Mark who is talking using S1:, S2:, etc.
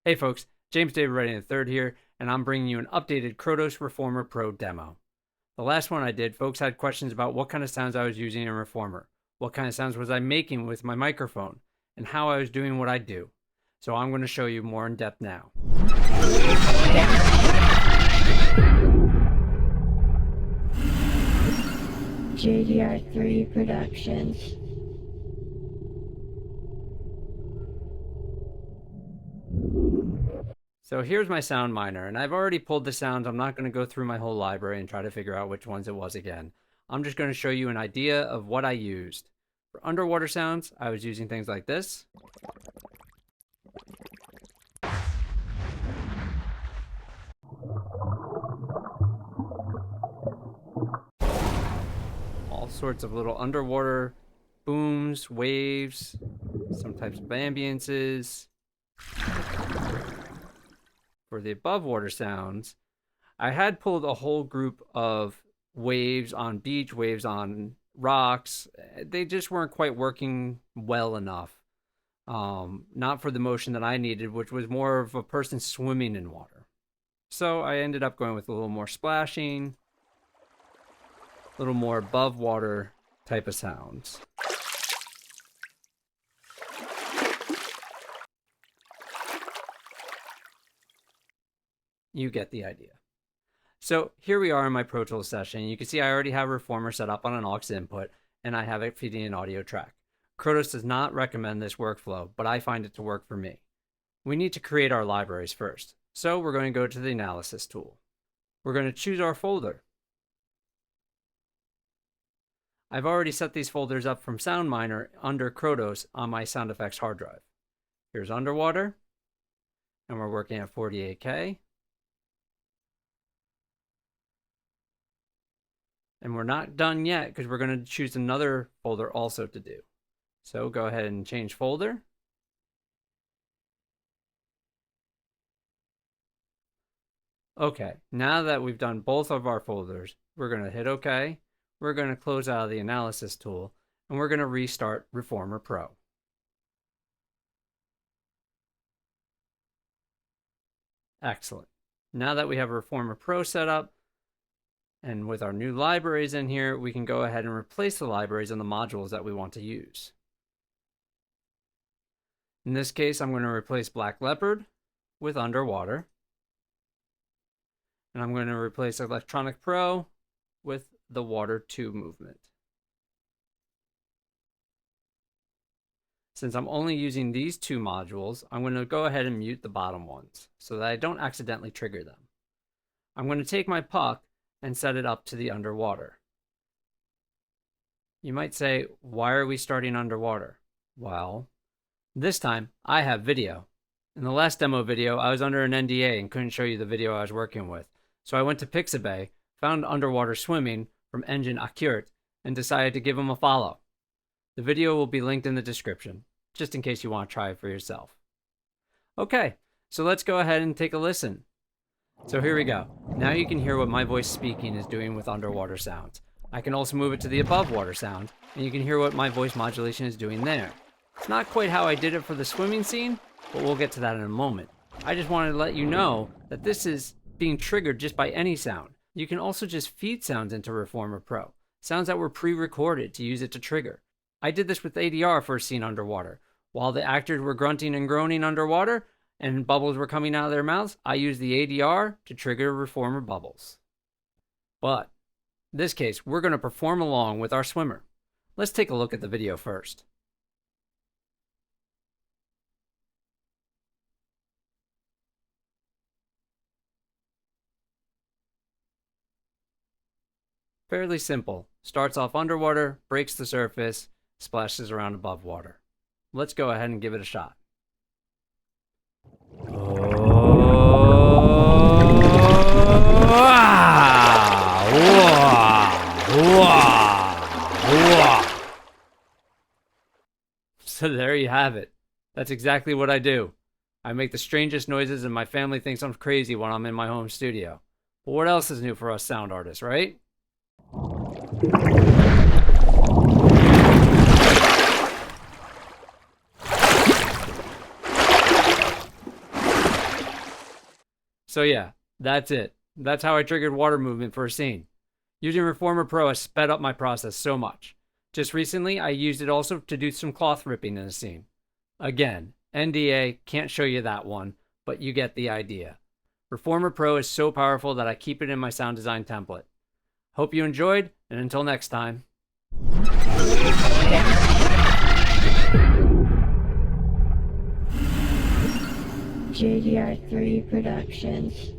S1: Hey folks, James David Redding III here, and I'm bringing you an updated Krotos Reformer Pro demo. The last one I did, folks had questions about what kind of sounds I was using in Reformer, what kind of sounds was I making with my microphone, and how I was doing what I do. So I'm going to show you more in depth now.
S2: jdr3productions.
S1: So here's my sound miner, and I've already pulled the sounds. I'm not going to go through my whole library and try to figure out which ones it was again. I'm just going to show you an idea of what I used. For underwater sounds, I was using things like this. All sorts of little underwater booms, waves, some types of ambiances. For the above water sounds, I had pulled a whole group of waves on beach, waves on rocks. They just weren't quite working well enough. Not for the motion that I needed, which was more of a person swimming in water. So I ended up going with a little more splashing, a little more above water type of sounds. You get the idea. So here we are in my Pro Tools session. You can see I already have Reformer set up on an aux input, and I have it feeding an audio track. Krotos does not recommend this workflow, but I find it to work for me. We need to create our libraries first. So we're going to go to the Analysis tool. We're going to choose our folder. I've already set these folders up from SoundMiner under Krotos on my sound effects hard drive. Here's Underwater, and we're working at 48K. And we're not done yet because we're going to choose another folder also to do. So go ahead and change folder. Okay, now that we've done both of our folders, we're going to hit OK. We're going to close out of the Analysis tool, and we're going to restart Reformer Pro. Excellent. Now that we have Reformer Pro set up, and with our new libraries in here, we can go ahead and replace the libraries and the modules that we want to use. In this case, I'm going to replace Black Leopard with Underwater. And I'm going to replace Electronic Pro with the Water 2 movement. Since I'm only using these two modules, I'm going to go ahead and mute the bottom ones so that I don't accidentally trigger them. I'm going to take my puck and set it up to the underwater. You might say, why are we starting underwater? Well, this time I have video. In the last demo video, I was under an NDA and couldn't show you the video I was working with. So I went to Pixabay, found underwater swimming from engine Akurt, and decided to give him a follow. The video will be linked in the description, just in case you want to try it for yourself. Okay, so let's go ahead and take a listen. So here we go. Now you can hear what my voice speaking is doing with underwater sounds. I can also move it to the above water sound, and you can hear what my voice modulation is doing there. It's not quite how I did it for the swimming scene, but we'll get to that in a moment. I just wanted to let you know that this is being triggered just by any sound. You can also just feed sounds into Reformer Pro, sounds that were pre-recorded to use it to trigger. I did this with ADR for a scene underwater. While the actors were grunting and groaning underwater, and bubbles were coming out of their mouths, I used the ADR to trigger Reformer bubbles. But in this case, we're going to perform along with our swimmer. Let's take a look at the video first. Fairly simple. Starts off underwater, breaks the surface, splashes around above water. Let's go ahead and give it a shot. So there you have it. That's exactly what I do. I make the strangest noises and my family thinks I'm crazy when I'm in my home studio. But what else is new for us sound artists, right? So yeah, that's it. That's how I triggered water movement for a scene. Using Reformer Pro has sped up my process so much. Just recently, I used it also to do some cloth ripping in a scene. Again, NDA, can't show you that one, but you get the idea. Reformer Pro is so powerful that I keep it in my sound design template. Hope you enjoyed, and until next time.
S2: jdr3productions.